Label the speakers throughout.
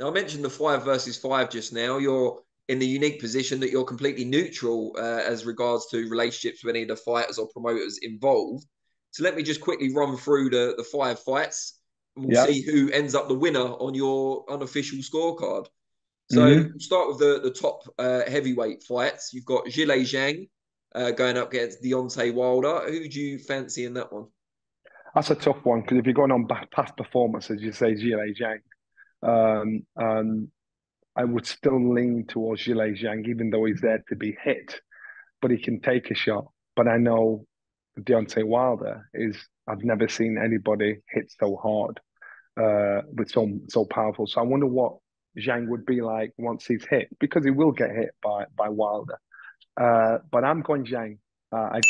Speaker 1: Now, I mentioned the 5 versus 5 just now. You're in the unique position that you're completely neutral as regards to relationships with any of the fighters or promoters involved. So let me just quickly run through the 5 fights, and we'll
Speaker 2: Yeah.
Speaker 1: see who ends up the winner on your unofficial scorecard. So
Speaker 2: Hmm.
Speaker 1: we'll start with the top heavyweight fights. You've got Zhilei Zhang going up against Deontay Wilder. Who do you fancy in that one?
Speaker 2: That's a tough one because if you're going on past performances, you say Zhilei Zhang. And I would still lean towards Zhilei Zhang, even though he's there to be hit, but he can take a shot. But I know Deontay Wilder is. I've never seen anybody hit so hard, with so powerful. So I wonder what Zhang would be like once he's hit, because he will get hit by Wilder. But I'm going Zhang. I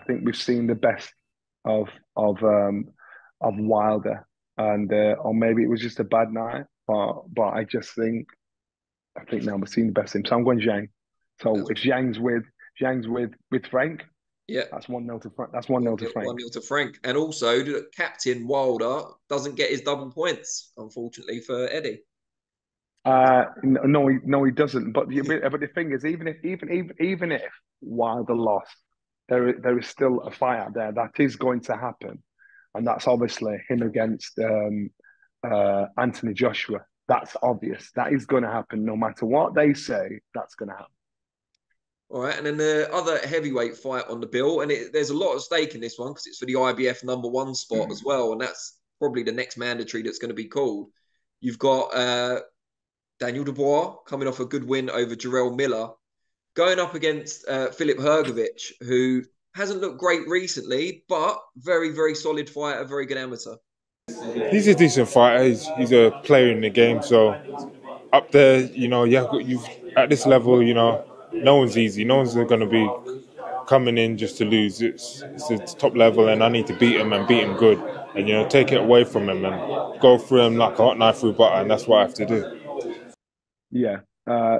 Speaker 2: think we've seen the best of of um, of Wilder, and or maybe it was just a bad night. But I think now we've seen the best of him. So I'm going Zhang. So
Speaker 1: That's
Speaker 2: if Zhang's with Frank,
Speaker 1: yeah.
Speaker 2: that's 1-0 to Frank. That's 1-0 to Frank.
Speaker 1: 1-0 to Frank. And also, Captain Wilder doesn't get his double points, unfortunately, for Eddie.
Speaker 2: No, he doesn't. But the thing is, even if Wilder lost, there is still a fight out there that is going to happen, and that's obviously him against Anthony Joshua. That's obvious. That is going to happen, no matter what they say. That's going to happen.
Speaker 1: All right. And then the other heavyweight fight on the bill, and there's a lot at stake in this one because it's for the IBF #1 spot as well. And that's probably the next mandatory that's going to be called. You've got Daniel Dubois coming off a good win over Jarrell Miller, going up against Filip Hrgovic, who hasn't looked great recently, but very, very solid fighter, very good amateur.
Speaker 3: He's a decent fighter. He's a player in the game. So up there, you've at this level, no one's easy. No one's going to be coming in just to lose. It's a top level, and I need to beat him and beat him good, and take it away from him and go through him like a hot knife through butter, and that's what I have to do.
Speaker 2: Yeah.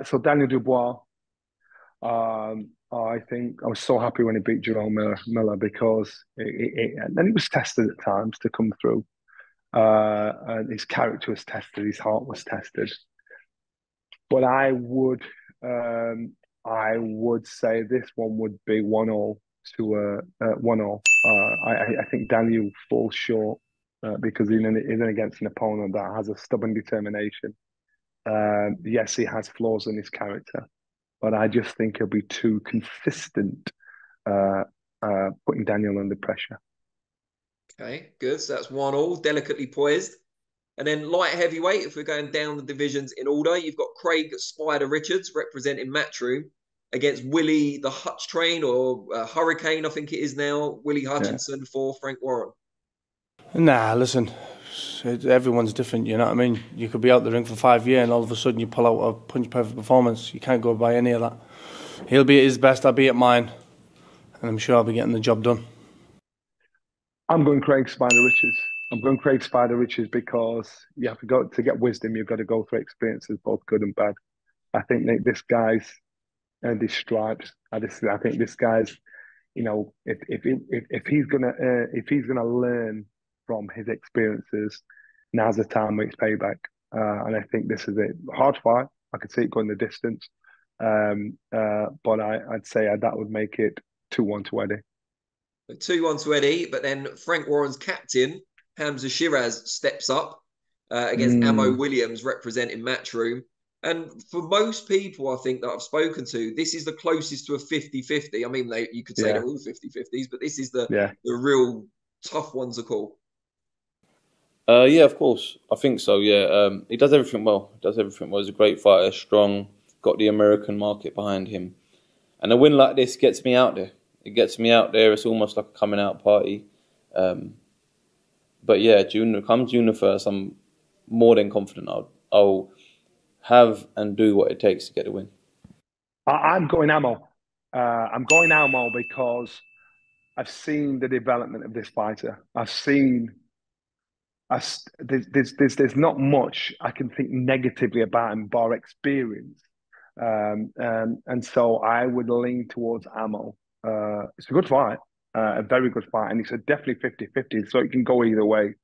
Speaker 2: So Daniel Dubois, I think I was so happy when he beat Jerome Miller because and then he was tested at times to come through. And his character was tested, his heart was tested. But I would say this one would be 1-1 to 1-1. I think Daniel falls short because he's in against an opponent that has a stubborn determination. Yes, he has flaws in his character, but I just think he'll be too consistent, putting Daniel under pressure.
Speaker 1: Okay, good. So that's 1-1, delicately poised. And then light heavyweight, if we're going down the divisions in order, you've got Craig Spider Richards representing Matchroom against Willie the Hutch Train or Hurricane, I think it is now, Willie
Speaker 2: Yeah.
Speaker 1: Hutchinson for Frank Warren.
Speaker 4: Nah, listen, everyone's different, you know what I mean? You could be out the ring for 5 years and all of a sudden you pull out a punch-perfect performance. You can't go by any of that. He'll be at his best, I'll be at mine, and I'm sure I'll be getting the job done.
Speaker 2: I'm going Craig Spider Richards. I'm going Craig Spider Richards because you have to get wisdom. You've got to go through experiences, both good and bad. I think that this guy's earned his stripes. I think this guy's, if he's gonna learn from his experiences, now's the time where it's payback. And I think this is it. Hard fight. I could see it going the distance. But I'd say that would make it 2-1 to Eddie.
Speaker 1: 2-1 to Eddie, but then Frank Warren's captain, Hamzah Sheeraz, steps up against Amo
Speaker 2: Mm,
Speaker 1: Williams representing Matchroom. And for most people, I think that I've spoken to, this is the closest to a 50-50. I mean, you could say
Speaker 2: yeah,
Speaker 1: they're all 50-50s, but this is the,
Speaker 2: yeah.
Speaker 1: the real tough one to call.
Speaker 5: Yeah, of course. I think so, yeah. He does everything well. He's a great fighter, strong, got the American market behind him. And a win like this gets me out there. It gets me out there. It's almost like a coming out party. But yeah, June the 1st, I'm more than confident I'll have and do what it takes to get a win.
Speaker 2: I'm going Amo. I'm going Amo because I've seen the development of this fighter. There's not much I can think negatively about him, bar experience. And so I would lean towards Amo. It's a good fight, a very good fight, and it's a definitely 50-50, so it can go either way.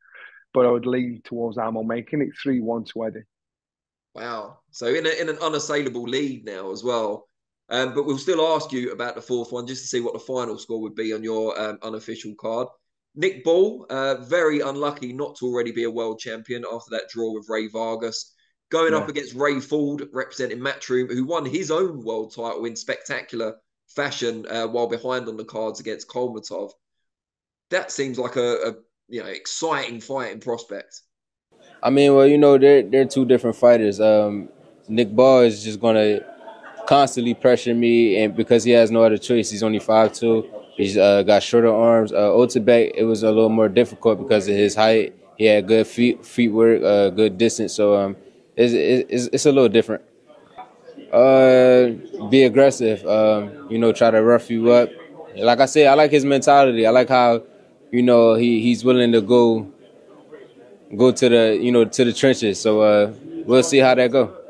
Speaker 2: but I would lean towards Armo making it 3-1 to Eddie.
Speaker 1: Wow. So in an unassailable lead now as well. But we'll still ask you about the fourth one just to see what the final score would be on your unofficial card. Nick Ball, very unlucky not to already be a world champion after that draw with Ray Vargas. Going up against Ray Ford, representing Matchroom, who won his own world title in spectacular fashion while behind on the cards against Kolmatov. That seems like a exciting fighting prospect.
Speaker 6: I mean, well, they're two different fighters. Nick Ball is just gonna constantly pressure me, and because he has no other choice, he's only 5'2". He's got shorter arms. Otebek, it was a little more difficult because of his height. He had good feet work, good distance. So it's a little different. Be aggressive. Try to rough you up. Like I said, I like his mentality. I like how, he's willing to go to the trenches. So we'll see how that go.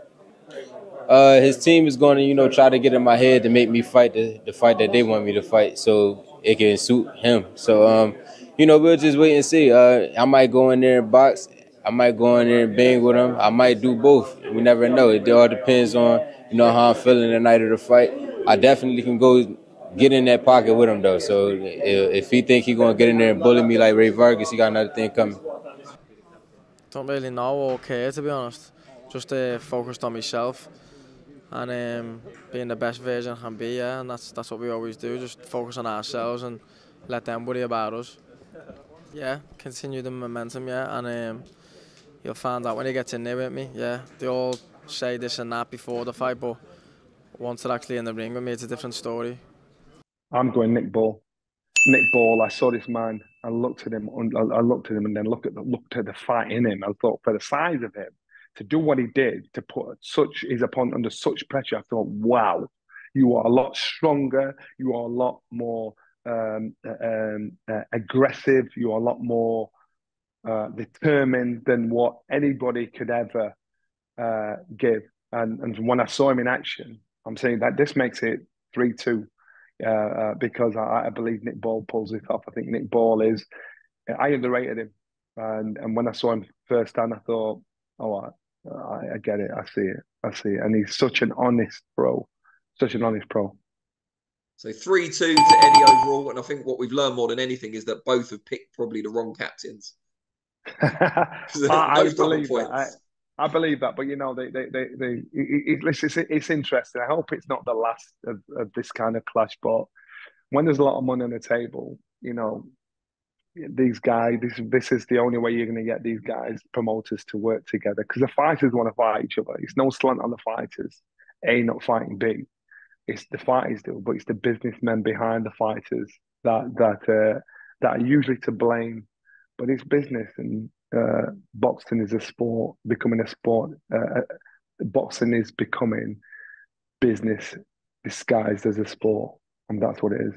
Speaker 6: His team is going to, try to get in my head to make me fight the fight that they want me to fight, so it can suit him. So, we'll just wait and see. I might go in there and box. I might go in there and bang with him. I might do both. We never know. It all depends on, how I'm feeling the night of the fight. I definitely can go get in that pocket with him, though. So if he think he's going to get in there and bully me like Ray Vargas, he got another thing coming.
Speaker 7: Don't really know or care, to be honest. Just focused on myself and being the best version I can be, and that's what we always do. Just focus on ourselves and let them worry about us. Yeah, continue the momentum, and you'll find out when he gets in there with me. Yeah, they all say this and that before the fight, but once they're actually in the ring with me, it's a different story.
Speaker 2: I'm going Nick Ball. Nick Ball, I saw this man. I looked at him and then looked at the fight in him. I thought, for the size of him, to do what he did, to put his opponent under such pressure, I thought, wow, you are a lot stronger. You are a lot more aggressive. You are a lot more determined than what anybody could ever give. And when I saw him in action, I'm saying that this makes it 3-2 because I believe Nick Ball pulls it off. I think Nick Ball I underrated him. And when I saw him first time, I thought, oh, I get it. I see it. And he's such an honest pro. So
Speaker 1: 3-2 to Eddie overall. And I think what we've learned more than anything is that both have picked probably the wrong captains.
Speaker 2: I believe that. I believe that, but it's interesting. I hope it's not the last of this kind of clash. But when there's a lot of money on the table, these guys, this is the only way you're going to get these guys, promoters, to work together, because the fighters want to fight each other. It's no slant on the fighters. A, not fighting B. It's the fighters do, but it's the businessmen behind the fighters that are usually to blame. But it's business, and boxing is a sport, becoming a sport. Boxing is becoming business disguised as a sport, and that's what it is.